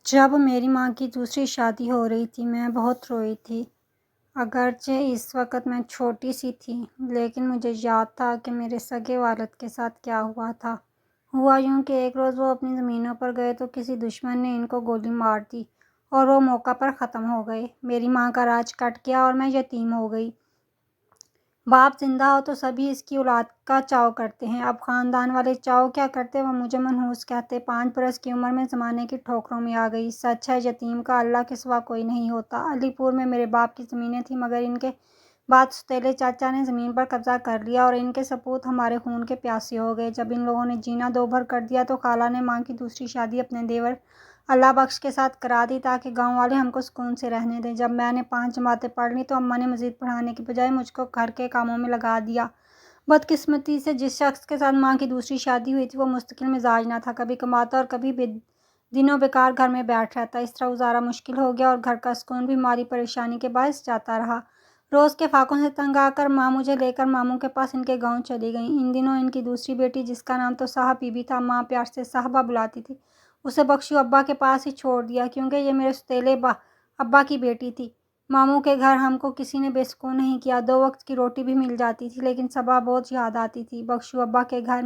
جب میری ماں کی دوسری شادی ہو رہی تھی میں بہت روئی تھی۔ اگرچہ اس وقت میں چھوٹی سی تھی لیکن مجھے یاد تھا کہ میرے سگے والد کے ساتھ کیا ہوا تھا۔ ہوا یوں کہ ایک روز وہ اپنی زمینوں پر گئے تو کسی دشمن نے ان کو گولی مار دی اور وہ موقع پر ختم ہو گئے۔ میری ماں کا راج کٹ گیا اور میں یتیم ہو گئی۔ باپ زندہ ہو تو سبھی اس کی اولاد کا چاؤ کرتے ہیں۔ اب خاندان والے چاؤ کیا کرتے وہ مجھے منحوس کہتے۔ 5 برس کی عمر میں زمانے کی ٹھوکروں میں آ گئی۔ سچ ہے یتیم کا اللہ کے سوا کوئی نہیں ہوتا۔ علی پور میں میرے باپ کی زمینیں تھیں مگر ان کے بعد سوتیلے چاچا نے زمین پر قبضہ کر لیا اور ان کے سپوت ہمارے خون کے پیاسے ہو گئے۔ جب ان لوگوں نے جینا دو بھر کر دیا تو خالہ نے ماں کی دوسری شادی اپنے دیور اللہ بخش کے ساتھ کرا دی تاکہ گاؤں والے ہم کو سکون سے رہنے دیں۔ جب میں نے 5 جماعتیں پڑھ لیں تو اماں نے مزید پڑھانے کی بجائے مجھ کو گھر کے کاموں میں لگا دیا۔ بدقسمتی سے جس شخص کے ساتھ ماں کی دوسری شادی ہوئی تھی وہ مستقل مزاج نہ تھا، کبھی کماتا اور کبھی دنوں بیکار گھر میں بیٹھ رہتا۔ اس طرح گزارا مشکل ہو گیا اور گھر کا سکون بھی مالی پریشانی کے باعث جاتا رہا۔ روز کے فاقوں سے تنگ آ کر ماں مجھے لے کر ماموں کے پاس ان کے گاؤں چلی گئیں۔ ان دنوں ان کی دوسری بیٹی جس کا نام تو صاحب بی بی تھا، ماں پیار سے صاحبہ بلاتی تھی، اسے بخشو ابا کے پاس ہی چھوڑ دیا کیونکہ یہ میرے سوتیلے ابا کی بیٹی تھی۔ ماموں کے گھر ہم کو کسی نے بے سکون نہیں کیا۔ 2 وقت کی روٹی بھی مل جاتی تھی لیکن صبا بہت یاد آتی تھی۔ بخشو ابا کے گھر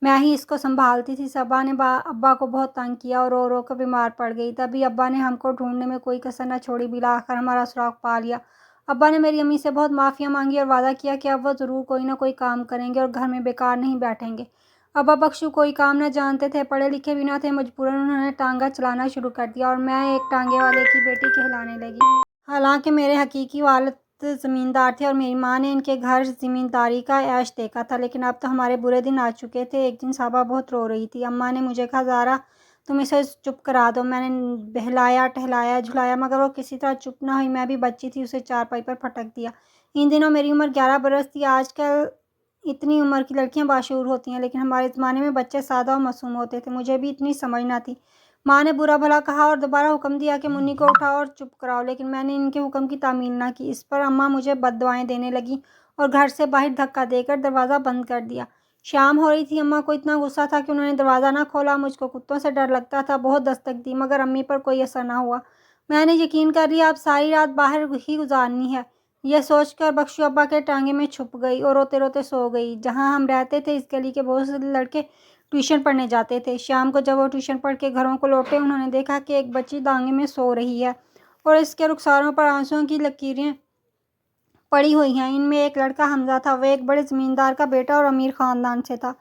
میں ہی اس کو سنبھالتی تھی۔ صبا نے ابا کو بہت تنگ کیا اور رو رو کر بیمار پڑ گئی۔ تبھی ابا نے ہم کو ڈھونڈنے میں کوئی کسر نہ چھوڑی، بالآخر ہمارا سراغ پا لیا۔ ابا نے میری امی سے بہت معافیاں مانگی اور وعدہ کیا کہ اب وہ ضرور کوئی نہ کوئی کام کریں گے اور گھر میں بیکار نہیں بیٹھیں گے۔ ابا بخشو کوئی کام نہ جانتے تھے، پڑھے لکھے بھی نہ تھے، مجبوراً انہوں نے ٹانگا چلانا شروع کر دیا اور میں ایک ٹانگے والے کی بیٹی کہلانے لگی۔ حالانکہ میرے حقیقی والد زمیندار تھے اور میری ماں نے ان کے گھر زمینداری کا عیش دیکھا تھا، لیکن اب تو ہمارے برے دن آ چکے تھے۔ ایک دن صاحبہ بہت رو رہی تھی۔ اماں نے مجھے کہا زارا تم اسے چپ کرا دو۔ میں نے بہلایا ٹہلایا جھلایا مگر وہ کسی طرح چپ نہ ہوئی۔ میں بھی بچی تھی، اسے چارپائی پر پٹک دیا۔ ان دنوں میری عمر 11 برس تھی۔ آج کل اتنی عمر کی لڑکیاں باشعور ہوتی ہیں لیکن ہمارے زمانے میں بچے سادہ اور معصوم ہوتے تھے۔ مجھے بھی اتنی سمجھ نہ تھی۔ ماں نے برا بھلا کہا اور دوبارہ حکم دیا کہ منی کو اٹھاؤ اور چپ کراؤ، لیکن میں نے ان کے حکم کی تعمیل نہ کی۔ اس پر اماں مجھے بد دعائیں دینے لگیں اور گھر سے باہر دھکا دے کر دروازہ بند کر دیا۔ شام ہو رہی تھی۔ اماں کو اتنا غصہ تھا کہ انہوں نے دروازہ نہ کھولا۔ مجھ کو کتوں سے ڈر لگتا تھا، بہت دستک دی مگر امی پر کوئی اثر نہ ہوا۔ میں نے یقین کر لیا اب ساری رات باہر ہی گزارنی ہے۔ یہ سوچ کر بخشو ابا کے ٹانگے میں چھپ گئی اور روتے روتے سو گئی۔ جہاں ہم رہتے تھے اس گلی کے بہت سے لڑکے ٹیوشن پڑھنے جاتے تھے۔ شام کو جب وہ ٹیوشن پڑھ کے گھروں کو لوٹے انہوں نے دیکھا کہ ایک بچی ٹانگے میں سو رہی ہے اور اس کے رخساروں پر آنسوؤں کی لکیریں پڑی ہوئی ہیں۔ ان میں ایک لڑکا حمزہ تھا۔ وہ ایک بڑے زمیندار کا بیٹا اور امیر خاندان سے تھا۔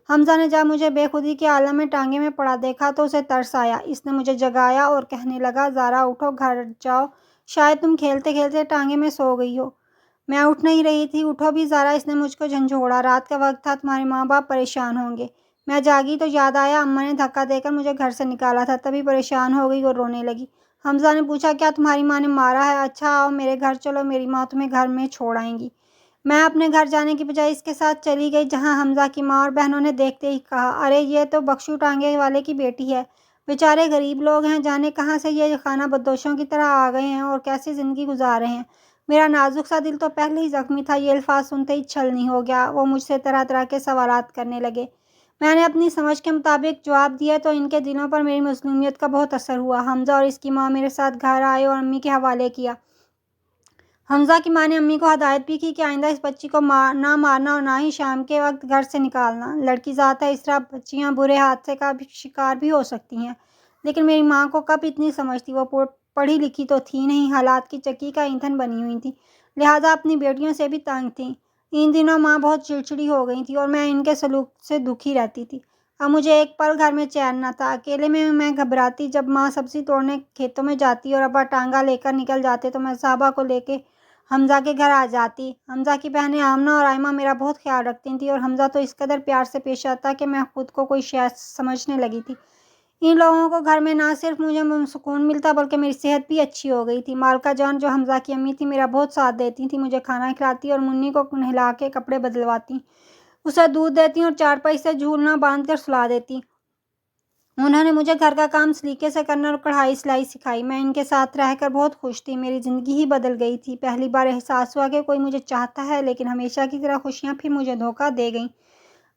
حمزہ نے جب مجھے بے خودی کے عالم میں ٹانگے میں پڑا دیکھا تو اسے ترس آیا۔ اس نے مجھے جگایا اور کہنے لگا زارا اٹھو گھر جاؤ، شاید تم کھیلتے کھیلتے ٹانگے میں سو گئی ہو۔ میں اٹھ نہیں رہی تھی۔ اٹھو بھی زارا، اس نے مجھ کو جھنجھوڑا، رات کا وقت تھا، تمہارے ماں باپ پریشان ہوں گے۔ میں جاگی تو یاد آیا اماں نے دھکا دے کر مجھے گھر سے نکالا تھا، تبھی پریشان ہو گئی اور رونے لگی۔ حمزہ نے پوچھا کیا تمہاری ماں نے مارا ہے؟ اچھا آؤ میرے گھر چلو، میری ماں تمہیں گھر میں چھوڑ آئیں گی۔ میں اپنے گھر جانے کی بجائے اس کے ساتھ چلی گئی جہاں حمزہ کی ماں اور بہنوں نے دیکھتے ہی کہا ارے یہ تو بخشو ٹانگے والے کی بیٹی ہے، بیچارے غریب لوگ ہیں، جانے کہاں سے یہ خانہ بدوشوں کی طرح آ گئے ہیں اور کیسی زندگی گزار رہے ہیں۔ میرا نازک سا دل تو پہلے ہی زخمی تھا۔ یہ الفاظ سنتے ہی چھلنی ہو گیا۔ وہ مجھ سے طرح طرح کے سوالات کرنے لگے۔ میں نے اپنی سمجھ کے مطابق جواب دیے تو ان کے دلوں پر میری مظلومیت کا بہت اثر ہوا۔ حمزہ اور اس کی ماں میرے ساتھ گھر آئے اور امی کے حوالے کیا۔ حمزہ کی ماں نے امی کو ہدایت بھی کی کہ آئندہ اس بچی کو نہ مارنا اور نہ ہی شام کے وقت گھر سے نکالنا۔ لڑکی ذات ہے، اس طرح بچیاں برے حادثے کا شکار بھی ہو سکتی ہیں۔ لیکن میری ماں کو کب اتنی سمجھ تھی، وہ پڑھی لکھی تو تھی نہیں، حالات کی چکی کا ایندھن بنی ہوئی تھی، لہٰذا اپنی بیٹیوں سے بھی تنگ تھیں۔ ان دنوں ماں بہت چڑچڑی ہو گئی تھی اور میں ان کے سلوک سے دکھی رہتی تھی۔ اب مجھے ایک پل گھر میں چین نہ تھا۔ اکیلے میں گھبراتی۔ جب ماں سبزی توڑنے کھیتوں میں جاتی اور ابا ٹانگا لے کر نکل جاتے تو میں صاحبہ کو لے کے حمزہ کے گھر آ جاتی۔ حمزہ کی بہنیں آمنہ اور آئمہ میرا بہت خیال رکھتی تھیں اور حمزہ تو اس قدر پیار سے پیش آتا کہ میں خود کو کوئی شے سمجھنے لگی تھی۔ ان لوگوں کو گھر میں نہ صرف مجھے سکون ملتا بلکہ میری صحت بھی اچھی ہو گئی تھی۔ مالکہ جان جو حمزہ کی امی تھی میرا بہت ساتھ دیتی تھیں، مجھے کھانا کھلاتی اور منی کو نہلا کے کپڑے بدلواتی، اسے دودھ دیتی اور چارپائی سے جھولنا باندھ کر سلا دیتی۔ انہوں نے مجھے گھر کا کام سلیقے سے کرنا اور کڑھائی سلائی سکھائی۔ میں ان کے ساتھ رہ کر بہت خوش تھی۔ میری زندگی ہی بدل گئی تھی۔ پہلی بار احساس ہوا کہ کوئی مجھے چاہتا ہے، لیکن ہمیشہ کی طرح خوشیاں پھر مجھے دھوکہ دے گئیں۔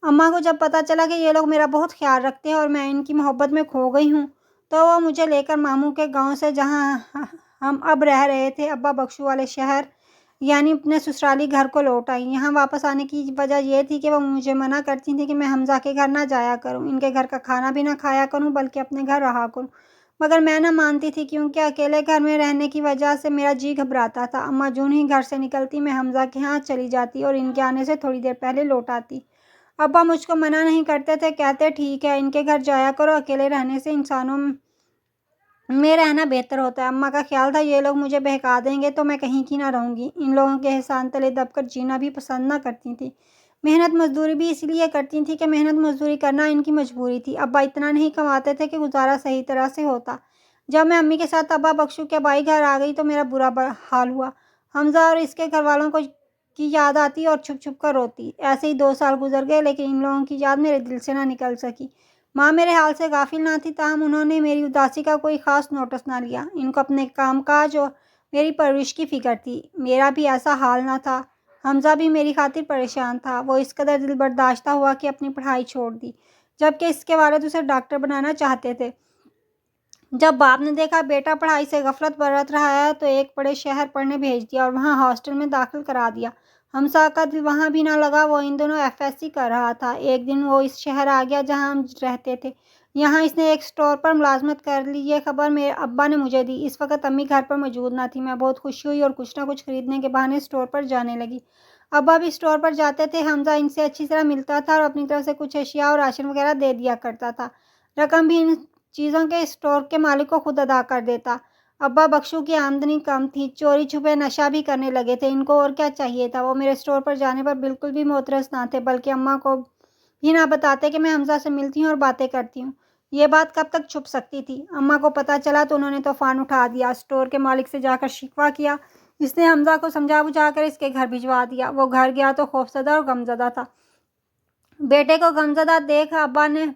اماں کو جب پتہ چلا کہ یہ لوگ میرا بہت خیال رکھتے ہیں اور میں ان کی محبت میں کھو گئی ہوں तो वो मुझे लेकर मामू के गांव से, जहां हम अब रह रहे थे, अब्बा बख्शू वाले शहर यानी अपने ससुराली घर को लौट आई। यहाँ वापस आने की वजह यह थी कि वो मुझे मना करती थी कि मैं हमजा के घर ना जाया करूँ, इनके घर का खाना भी ना खाया करूँ, बल्कि अपने घर रहा करूँ। मगर मैं ना मानती थी, क्योंकि अकेले घर में रहने की वजह से मेरा जी घबराता था। अम्मा जून ही घर से निकलती, मैं हमजा के यहाँ चली जाती और इनके आने से थोड़ी देर पहले लौट आती। अब्बा मुझको मना नहीं करते थे, कहते ठीक है इनके घर जाया करो, अकेले रहने से इंसानों में रहना बेहतर होता है। अम्मा का ख्याल था ये लोग मुझे बहका देंगे तो मैं कहीं की ना रहूँगी। इन लोगों के एहसान तले दबकर जीना भी पसंद ना करती थी। मेहनत मजदूरी भी इसलिए करती थी कि मेहनत मजदूरी करना इनकी मजबूरी थी। अब्बा इतना नहीं कमाते थे कि गुजारा सही तरह से होता। जब मैं अम्मी के साथ अब्बा बख्शू के भाई घर आ गई तो मेरा बुरा हाल हुआ। हमजा और इसके घर वालों को की याद आती और छुप छुप कर रोती। ऐसे ही 2 साल गुजर गए, लेकिन इन लोगों की याद मेरे दिल से ना निकल सकी। माँ मेरे हाल से गाफिल ना थी, ताहम उन्होंने मेरी उदासी का कोई ख़ास नोटिस ना लिया। इनको अपने कामकाज और मेरी परवरिश की फ़िक्र थी। मेरा भी ऐसा हाल ना था। हमजा भी मेरी खातिर परेशान था। वो इस कदर दिलबर्दाश्ता हुआ कि अपनी पढ़ाई छोड़ दी, जबकि इसके वालिद उसे डॉक्टर बनाना चाहते थे। जब बाप ने देखा बेटा पढ़ाई से गफलत बरत रहा है, तो एक बड़े शहर पढ़ने भेज दिया और वहाँ हॉस्टल में दाखिल करा दिया। हमसा का दिल वहाँ भी ना लगा। वो इन दोनों एफएससी कर रहा था। एक दिन वो इस शहर आ गया जहाँ हम रहते थे। यहाँ इसने एक स्टोर पर मुलाजमत कर ली। ये खबर मेरे अब्बा ने मुझे दी। इस वक्त अम्मी घर पर मौजूद ना थी। मैं बहुत खुशी हुई और कुछ ना कुछ खरीदने के बहाने स्टोर पर जाने लगी। अब्बा भी स्टोर पर जाते थे। हमजा इनसे अच्छी तरह मिलता था और अपनी तरफ से कुछ अशिया और राशन वगैरह दे दिया करता था। रकम भी इन चीज़ों के स्टोर के मालिक को खुद अदा कर देता। अब्बा बख्शू की आमदनी कम थी, चोरी छुपे नशा भी करने लगे थे। इनको और क्या चाहिए था। वो मेरे स्टोर पर जाने पर बिल्कुल भी मोतरस ना थे, बल्कि अम्मा को भी ना बताते कि मैं हमजा से मिलती हूँ और बातें करती हूँ। ये बात कब तक छुप सकती थी। अम्मा को पता चला तो उन्होंने तूफान उठा दिया। स्टोर के मालिक से जाकर शिकवा किया। इसने हमजा को समझा बुझा कर इसके घर भिजवा दिया। वो घर गया तो खौफजदा और गमजदा था। बेटे को गमजदा देख अब्बा ने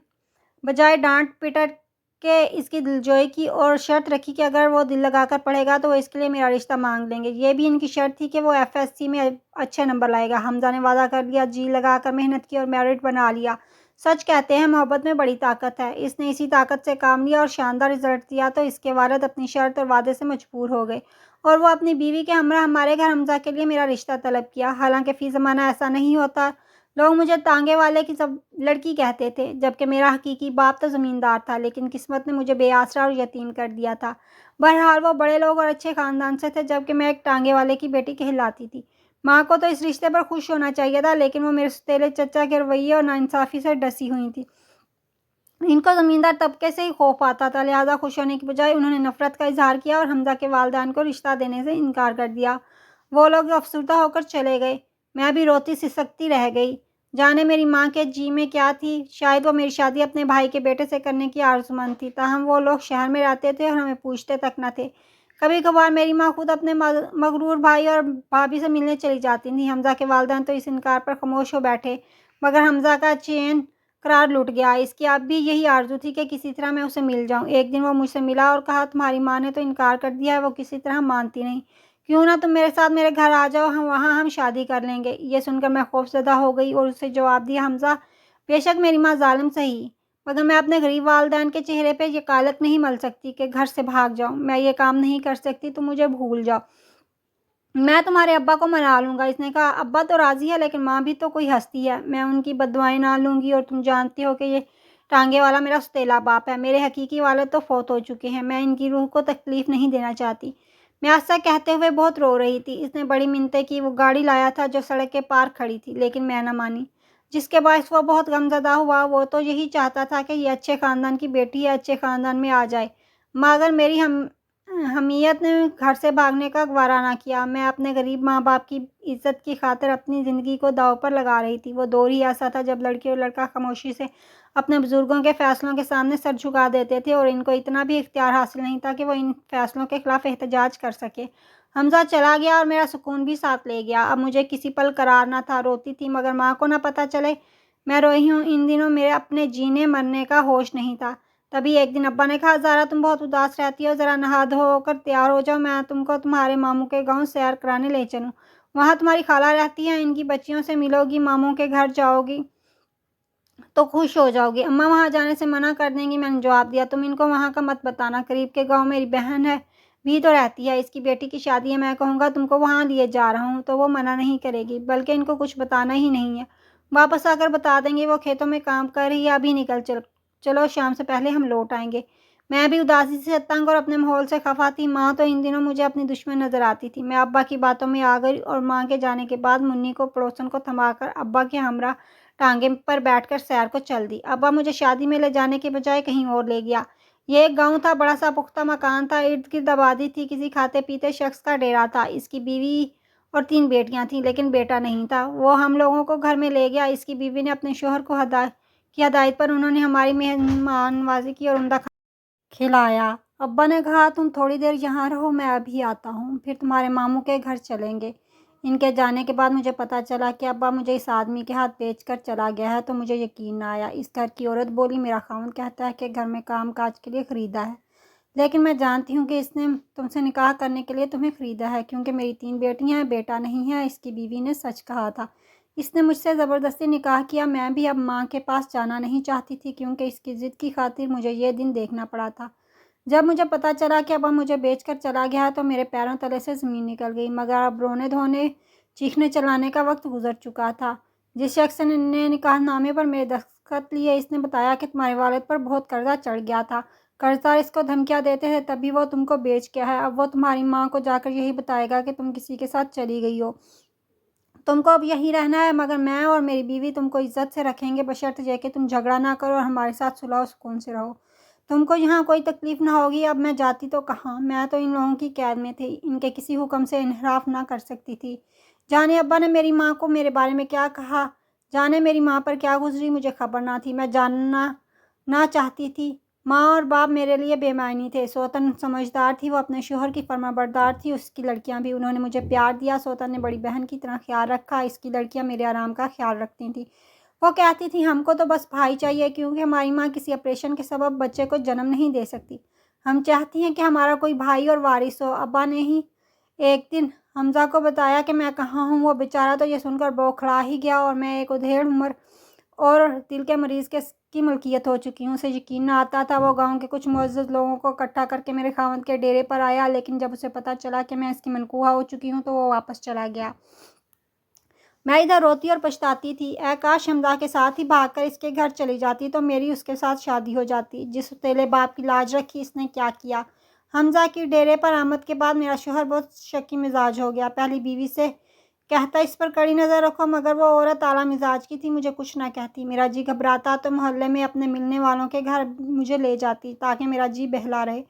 बजाय डांट पिटट के इसकी दिलजोई की और शर्त रखी कि अगर वो दिल लगाकर पढ़ेगा तो वो इसके लिए मेरा रिश्ता मांग लेंगे। ये भी इनकी शर्त थी कि वो एफएससी में अच्छे नंबर लाएगा। हमजा ने वादा कर दिया, जी लगाकर मेहनत की और मेरिट बना लिया। सच कहते हैं मोहब्बत में बड़ी ताकत है। इसने इसी ताकत से काम लिया और शानदार रिजल्ट दिया तो इसके वालिद अपनी शर्त और वादे से मजबूर हो गए और वो अपनी बीवी के हमरा हमारे घर हमजा के लिए मेरा रिश्ता तलब किया। हालांकि फ़ी ज़माना ऐसा नहीं होता। लोग मुझे तांगे वाले की सब लड़की कहते थे, जबकि मेरा हकीकी बाप तो ज़मींदार था, लेकिन किस्मत ने मुझे बेआसरा और यतीम कर दिया था। बहरहाल वो बड़े लोग और अच्छे ख़ानदान से थे, जबकि मैं एक टांगे वाले की बेटी कहलाती थी। माँ को तो इस रिश्ते पर खुश होना चाहिए था, लेकिन वो मेरे सौतेले चचा के रवैये और नाइंसाफ़ी से डसी हुई थी। इनको ज़मींदार तबके से ही खौफ आता था, लिहाजा खुश होने की बजाय उन्होंने नफ़रत का इजहार किया और हमजा के वालिदैन को रिश्ता देने से इनकार कर दिया। वो लोग अफसरदा होकर चले गए। मैं भी रोती सिसकती रह गई। जाने मेरी माँ के जी में क्या थी। शायद वो मेरी शादी अपने भाई के बेटे से करने की आरज़ूमंद थी। ताहम वो लोग शहर में रहते थे और हमें पूछते तक न थे। कभी कभार मेरी माँ खुद अपने मगरूर भाई और भाभी से मिलने चली जाती थी। हमजा के वालिदैन तो इस इनकार पर खामोश हो बैठे, मगर हमजा का चैन करार लुट गया। इसकी अब भी यही आरज़ू थी कि किसी तरह मैं उसे मिल जाऊं। एक दिन वो मुझसे मिला और कहा, तुम्हारी माँ ने तो इनकार कर दिया है, वो किसी तरह मानती नहीं। क्यों ना तुम मेरे साथ मेरे घर आ जाओ, हम शादी कर लेंगे। ये सुनकर मैं खौफज़दा हो गई और उसे जवाब दिया, हमजा बेशक मेरी माँ ज़ालिम सही, मगर मैं अपने गरीब वालिदैन के चेहरे पे ये कालक नहीं मल सकती कि घर से भाग जाऊँ। मैं ये काम नहीं कर सकती, तुम मुझे भूल जाओ, मैं तुम्हारे अब्बा को मना लूँगा। इसने कहा, अब्बा तो राज़ी है, लेकिन माँ भी तो कोई हस्ती है। मैं उनकी बद्दुआएं ना लूँगी और तुम जानती हो कि ये टांगे वाला मेरा सौतेला बाप है। मेरे हकीकी वाले तो फौत हो चुके हैं। मैं इनकी रूह को तकलीफ़ नहीं देना चाहती। मैं ऐसा कहते हुए बहुत रो रही थी। इसने बड़ी मिन्नतें की। वो गाड़ी लाया था जो सड़क के पार खड़ी थी, लेकिन मैं न मानी, जिसके बायस वो बहुत गमज़दा हुआ। वो तो यही चाहता था कि ये अच्छे ख़ानदान की बेटी है, अच्छे ख़ानदान में आ जाए, मगर मेरी हमीयत ने घर से भागने का गवारा ना किया। मैं अपने गरीब माँ बाप की इज्जत की खातिर अपनी ज़िंदगी को दांव पर लगा रही थी। वो दौर ही ऐसा था जब लड़की और लड़का खामोशी से अपने बुजुर्गों के फैसलों के सामने सर झुका देते थे और इनको इतना भी इख्तियार हासिल नहीं था कि वो इन फैसलों के खिलाफ एहतजाज कर सके। हमजा चला गया और मेरा सुकून भी साथ ले गया। अब मुझे किसी पल करार ना था। रोती थी मगर माँ को ना पता चले मैं रोई हूँ। इन दिनों मेरे अपने जीने मरने का होश नहीं था। तभी एक दिन अब्बा ने कहा, ज़ारा तुम बहुत उदास रहती हो, ज़रा नहा धो कर तैयार हो जाओ, मैं तुमको तुम्हारे मामू के गांव सैर कराने ले चलूँ। वहाँ तुम्हारी खाला रहती है, इनकी बच्चियों से मिलोगी, मामू के घर जाओगी तो खुश हो जाओगी। अम्मा वहाँ जाने से मना कर देंगी। मैंने जवाब दिया, तुम इनको वहाँ का मत बताना, करीब के गाँव मेरी बहन है भी तो रहती है, इसकी बेटी की शादी है, मैं कहूँगा तुमको वहाँ लिए जा रहा हूँ तो वो मना नहीं करेगी, बल्कि इनको कुछ बताना ही नहीं है। वापस आकर बता देंगे वो खेतों में काम कर रही है, अभी निकल चलो शाम से पहले हम लौट आएंगे। मैं भी उदासी से तंग और अपने माहौल से खफा थी। माँ तो इन दिनों मुझे अपनी दुश्मन नजर आती थी। मैं अब्बा की बातों में आ गई और माँ के जाने के बाद मुन्नी को पड़ोसन को थमाकर अब्बा के हमरा टांगे पर बैठकर सैर को चल दी। अब्बा मुझे शादी में ले जाने के बजाय कहीं और ले गया। ये एक गांव था, बड़ा सा पुख्ता मकान था, इर्द गिर्द आबादी थी, किसी खाते पीते शख्स का डेरा था। इसकी बीवी और 3 बेटियां थीं, लेकिन बेटा नहीं था। वो हम लोगों को घर में ले गया। इसकी बीवी ने अपने शोहर को की हदायत पर उन्होंने हमारी मेहमानवाजी की और उम्दा खिलाया। अब्बा ने कहा, तुम थोड़ी देर यहाँ रहो, मैं अभी आता हूँ, फिर तुम्हारे मामू के घर चलेंगे। इनके जाने के बाद मुझे पता चला कि अब्बा मुझे इस आदमी के हाथ बेचकर चला गया है, तो मुझे यकीन न आया। इस घर की औरत बोली, मेरा खाउंद कहता है कि घर में काम काज के लिए ख़रीदा है, लेकिन मैं जानती हूँ कि इसने तुमसे निकाह करने के लिए तुम्हें ख़रीदा है, क्योंकि मेरी 3 बेटियाँ हैं, बेटा नहीं है। इसकी बीवी ने सच कहा था। इसने मुझसे ज़बरदस्ती निकाह किया। मैं भी अब माँ के पास जाना नहीं चाहती थी, क्योंकि इसकी ज़िद की खातिर मुझे ये दिन देखना पड़ा था। जब मुझे पता चला कि अब्बा मुझे बेचकर चला गया है, तो मेरे पैरों तले से ज़मीन निकल गई। मगर अब रोने धोने चीखने चलाने का वक्त गुजर चुका था। जिस शख्स ने निकाहनामे पर मेरे दस्तखत लिए, इसने बताया कि तुम्हारे वालिद पर बहुत कर्जा चढ़ गया था। कर्जदार इसको धमकियाँ देते थे, तभी वो तुमको बेच गया है। अब वो तुम्हारी माँ को जाकर यही बताएगा कि तुम किसी के साथ चली गई हो। तुमको अब यहीं रहना है, मगर मैं और मेरी बीवी तुमको इज्जत से रखेंगे, बशर्ते ये कि तुम झगड़ा ना करो और हमारे साथ सुलह और सुकून से रहो। तुमको यहाँ कोई तकलीफ़ ना होगी। अब मैं जाती तो कहाँ, मैं तो इन लोगों की कैद में थी, इनके किसी हुक्म से इनहराफ ना कर सकती थी। जाने अब्बा ने मेरी माँ को मेरे बारे में क्या कहा, जाने मेरी माँ पर क्या गुजरी, मुझे खबर ना थी। मैं जानना ना चाहती थी। माँ और बाप मेरे लिए बेमायनी थे। सोतन समझदार थी, वो अपने शोहर की फर्माबरदार थी, उसकी लड़कियां भी। उन्होंने मुझे प्यार दिया। सोतन ने बड़ी बहन की तरह ख्याल रखा। इसकी लड़कियां मेरे आराम का ख्याल रखती थीं। वो कहती थी, हमको तो बस भाई चाहिए, क्योंकि हमारी माँ किसी ऑपरेशन के सबब बच्चे को जन्म नहीं दे सकती। हम चाहती हैं कि हमारा कोई भाई और वारिस हो। अब्बा ने ही एक दिन हमजा को बताया कि मैं कहाँ हूँ। वो बेचारा तो ये सुनकर बौखला ही गया और मैं एक उधेड़ उम्र और दिल के मरीज़ की मलकियत हो चुकी हूँ। उसे यकीन न आता था। वो गांव के कुछ मुअज़्ज़ज़ लोगों को इकट्ठा करके मेरे खावंद के डेरे पर आया, लेकिन जब उसे पता चला कि मैं इसकी मनकूहा हो चुकी हूँ, तो वो वापस चला गया। मैं इधर रोती और पछताती थी। काश हमजा के साथ ही भागकर इसके घर चली जाती, तो मेरी उसके साथ शादी हो जाती। जिस तेले बाप की लाज रखी, इसने क्या किया। हमजा की डेरे पर आमद के बाद मेरा शोहर बहुत शकी मिजाज हो गया। पहली बीवी से कहता, इस पर कड़ी नज़र रखो, मगर वो औरत आला मिजाज की थी, मुझे कुछ ना कहती। मेरा जी घबराता तो मोहल्ले में अपने मिलने वालों के घर मुझे ले जाती, ताकि मेरा जी बहला रहे।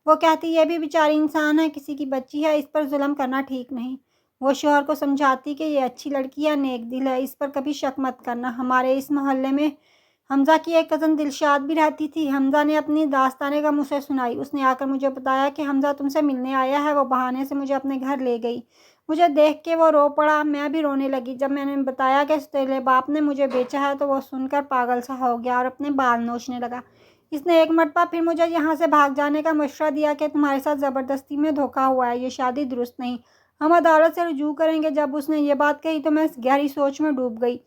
वो कहती, ये भी बेचारी इंसान है, किसी की बच्ची है, इस पर जुल्म करना ठीक नहीं। वो शोहर को समझाती कि ये अच्छी लड़की है, नेक दिल है, इस पर कभी शक मत करना। हमारे इस मोहल्ले में हमजा की एक कज़न दिलशाद भी रहती थी। हमजा ने अपनी दास्तानें गम उसे सुनाई। उसने आकर मुझे बताया कि हमजा तुमसे मिलने आया है। वो बहाने से मुझे अपने घर ले गई। मुझे देख के वो रो पड़ा। मैं भी रोने लगी। जब मैंने बताया कि तेरे बाप ने मुझे बेचा है, तो वो सुनकर पागल सा हो गया और अपने बाल नोचने लगा। इसने एक मरतबा फिर मुझे यहाँ से भाग जाने का मशवरा दिया कि तुम्हारे साथ ज़बरदस्ती में धोखा हुआ है, ये शादी दुरुस्त नहीं, हम अदालत से रुजू करेंगे। जब उसने ये बात कही तो मैं गहरी सोच में डूब गई।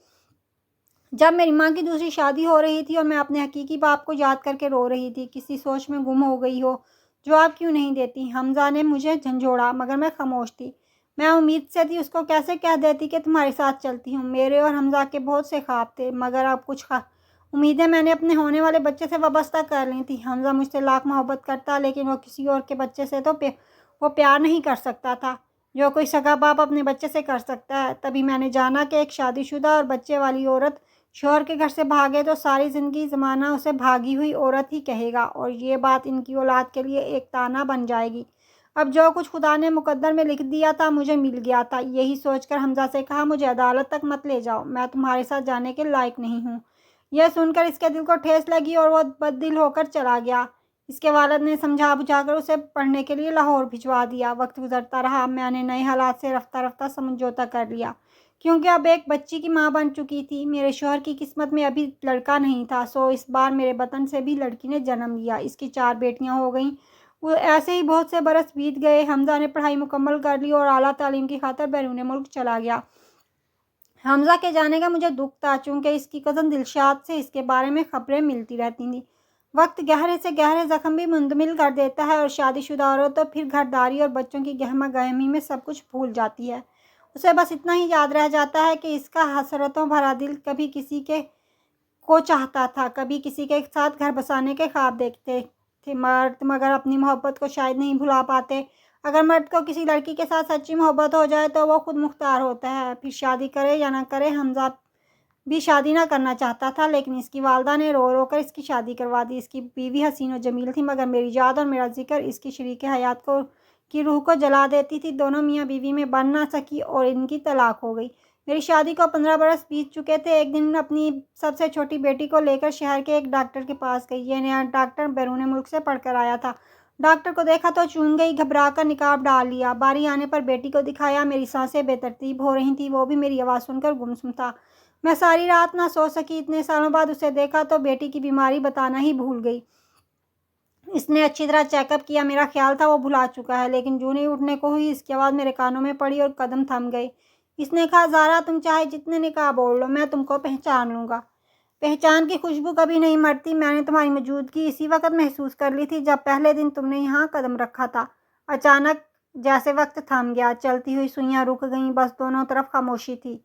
जब मेरी माँ की दूसरी शादी हो रही थी और मैं अपने हकीकी बाप को याद करके रो रही थी। किसी सोच में गुम हो गई हो, जवाब क्यों नहीं देती। हमजा ने मुझे झंझोड़ा, मगर मैं खामोश थी। मैं उम्मीद से थी, उसको कैसे कह देती कि तुम्हारे साथ चलती हूँ। मेरे और हमजा के बहुत से ख्वाब थे, मगर अब कुछ उम्मीदें मैंने अपने होने वाले बच्चे से वाबस्ता कर ली थी। हमजा मुझसे लाख मोहब्बत करता, लेकिन वो किसी और के बच्चे से तो वो प्यार नहीं कर सकता था, जो कोई सगा बाप अपने बच्चे से कर सकता है। तभी मैंने जाना कि एक शादीशुदा और बच्चे वाली औरत शोहर के घर से भागे तो सारी ज़िंदगी ज़माना उसे भागी हुई औरत ही कहेगा, और ये बात इनकी औलाद के लिए एक ताना बन जाएगी। अब जो कुछ खुदा ने मुकद्दर में लिख दिया था, मुझे मिल गया था। यही सोचकर हमजा से कहा, मुझे अदालत तक मत ले जाओ, मैं तुम्हारे साथ जाने के लायक नहीं हूँ। यह सुनकर इसके दिल को ठेस लगी और वो बददिल होकर चला गया। इसके वालिद ने समझा बुझाकर उसे पढ़ने के लिए लाहौर भिजवा दिया। वक्त गुजरता रहा। मैंने नए हालात से रफ्ता रफ्ता समझौता कर लिया, क्योंकि अब एक बच्ची की माँ बन चुकी थी। मेरे शोहर की किस्मत में अभी लड़का नहीं था, सो इस बार मेरे वतन से भी लड़की ने जन्म लिया। इसकी 4 बेटियां हो गईं। वो ऐसे ही बहुत से बरस बीत गए। हमजा ने पढ़ाई मुकम्मल कर ली और आला तालीम की खातिर बैरून मुल्क चला गया। حمزہ کے جانے کا مجھے دکھ تھا، چونکہ اس کی کزن دلشاد سے اس کے بارے میں خبریں ملتی رہتی تھیں۔ وقت گہرے سے گہرے زخم بھی منتقل کر دیتا ہے، اور شادی شدہ عورت تو پھر گھرداری اور بچوں کی گہما گہمی میں سب کچھ بھول جاتی ہے۔ اسے بس اتنا ہی یاد رہ جاتا ہے کہ اس کا حسرتوں بھرا دل کبھی کسی کے کو چاہتا تھا، کبھی کسی کے ساتھ گھر بسانے کے خواب دیکھتے تھے۔ مرد مگر اپنی محبت کو شاید نہیں بھلا پاتے۔ اگر مرد کو کسی لڑکی کے ساتھ سچی محبت ہو جائے تو وہ خود مختار ہوتا ہے، پھر شادی کرے یا نہ کرے۔ حمزہ بھی شادی نہ کرنا چاہتا تھا، لیکن اس کی والدہ نے رو رو کر اس کی شادی کروا دی۔ اس کی بیوی حسین و جمیل تھی، مگر میری یاد اور میرا ذکر اس کی شریک حیات کی روح کو جلا دیتی تھی۔ دونوں میاں بیوی میں بن نہ سکی اور ان کی طلاق ہو گئی۔ میری شادی کو 15 برس بیت چکے تھے۔ ایک دن اپنی سب سے چھوٹی بیٹی کو لے کر شہر کے ایک ڈاکٹر کے پاس گئی۔ یہ نیا ڈاکٹر بیرون ملک سے پڑھ کر آیا تھا۔ ڈاکٹر کو دیکھا تو چون گئی، گھبرا کر نقاب ڈال لیا۔ باری آنے پر بیٹی کو دکھایا۔ میری سانسیں بے ترتیب ہو رہی تھیں، وہ بھی میری آواز سن کر گمسم تھا۔ میں ساری رات نہ سو سکی۔ اتنے سالوں بعد اسے دیکھا تو بیٹی کی بیماری بتانا ہی بھول گئی۔ اس نے اچھی طرح چیک اپ کیا۔ میرا خیال تھا وہ بھلا چکا ہے، لیکن جو نہیں اٹھنے کو ہوئی، اس کی آواز میرے کانوں میں پڑی اور قدم تھم گئے۔ اس نے کہا، زارا تم چاہے جتنے نقاب اوڑھ لو، میں تم کو پہچان لوں گا۔ پہچان کی خوشبو کبھی نہیں مرتی۔ میں نے تمہاری موجودگی اسی وقت محسوس کر لی تھی جب پہلے دن تم نے یہاں قدم رکھا تھا۔ اچانک جیسے وقت تھم گیا، چلتی ہوئی سوئیاں رک گئیں، بس دونوں طرف خاموشی تھی۔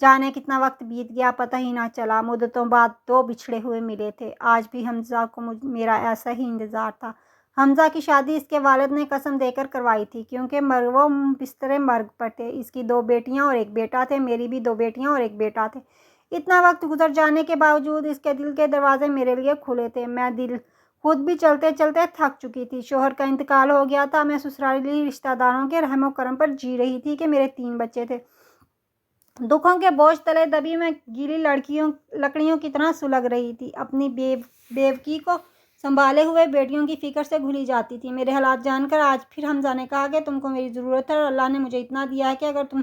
جانے کتنا وقت بیت گیا پتہ ہی نہ چلا۔ مدتوں بعد دو بچھڑے ہوئے ملے تھے۔ آج بھی حمزہ کو میرا ایسا ہی انتظار تھا۔ حمزہ کی شادی اس کے والد نے قسم دے کر کروائی تھی، کیونکہ وہ بستر مرگ پر تھے۔ اس کی 2 بیٹیاں اور 1 بیٹا تھے، میری بھی 2 بیٹیاں اور 1 بیٹا تھے۔ اتنا وقت گزر جانے کے باوجود اس کے دل کے دروازے میرے لیے کھلے تھے۔ میں خود بھی چلتے چلتے تھک چکی تھی۔ شوہر کا انتقال ہو گیا تھا۔ میں سسرالی رشتہ داروں کے رحم و کرم پر جی رہی تھی کہ میرے 3 بچے تھے۔ دکھوں کے بوجھ تلے دبی میں گیلی لکڑیوں کی طرح سلگ رہی تھی۔ اپنی بیوکی کو سنبھالے ہوئے بیٹیوں کی فکر سے گھلی جاتی تھی۔ میرے حالات جان کر آج پھر حمزہ نے کہا کہ تم کو میری ضرورت ہے، اور اللہ نے مجھے اتنا دیا ہے کہ اگر تم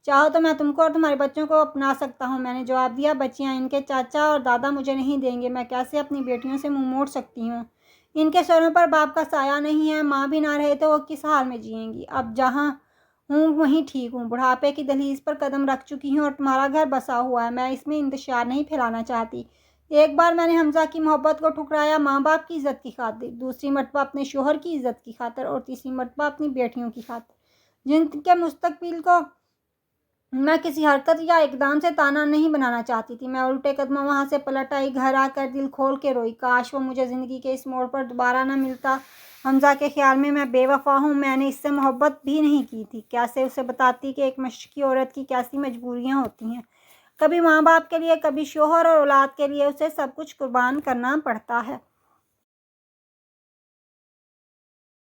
چاہو تو میں تم کو اور تمہارے بچوں کو اپنا سکتا ہوں۔ میں نے جواب دیا، بچیاں ان کے چاچا اور دادا مجھے نہیں دیں گے۔ میں کیسے اپنی بیٹیوں سے منہ موڑ سکتی ہوں؟ ان کے سروں پر باپ کا سایہ نہیں ہے۔ ماں بھی نہ رہے تو وہ کس حال میں جئیں گی؟ اب جہاں ہوں وہیں ٹھیک ہوں۔ بڑھاپے کی دہلیز پر قدم رکھ چکی ہوں اور تمہارا گھر بسا ہوا ہے۔ میں اس میں انتشار نہیں پھیلانا چاہتی۔ ایک بار میں نے حمزہ کی محبت کو ٹھکرایا، ماں باپ کی عزت کی خاطر، دوسری مرتبہ اپنے شوہر کی عزت کی خاطر، اور تیسری مرتبہ اپنی بیٹیوں کی خاطر، جن کے مستقبل کو میں کسی حرکت یا اقدام سے تانا نہیں بنانا چاہتی تھی۔ میں الٹے قدموں وہاں سے پلٹ آئی۔ گھر آ کر دل کھول کے روئی۔ کاش وہ مجھے زندگی کے اس موڑ پر دوبارہ نہ ملتا۔ حمزہ کے خیال میں بے وفا ہوں۔ میں نے اس سے محبت بھی نہیں کی تھی۔ کیسے اسے بتاتی کہ ایک مشرقی عورت کی کیسی مجبوریاں ہوتی ہیں۔ کبھی ماں باپ کے لیے، کبھی شوہر اور اولاد کے لیے اسے سب کچھ قربان کرنا پڑتا ہے۔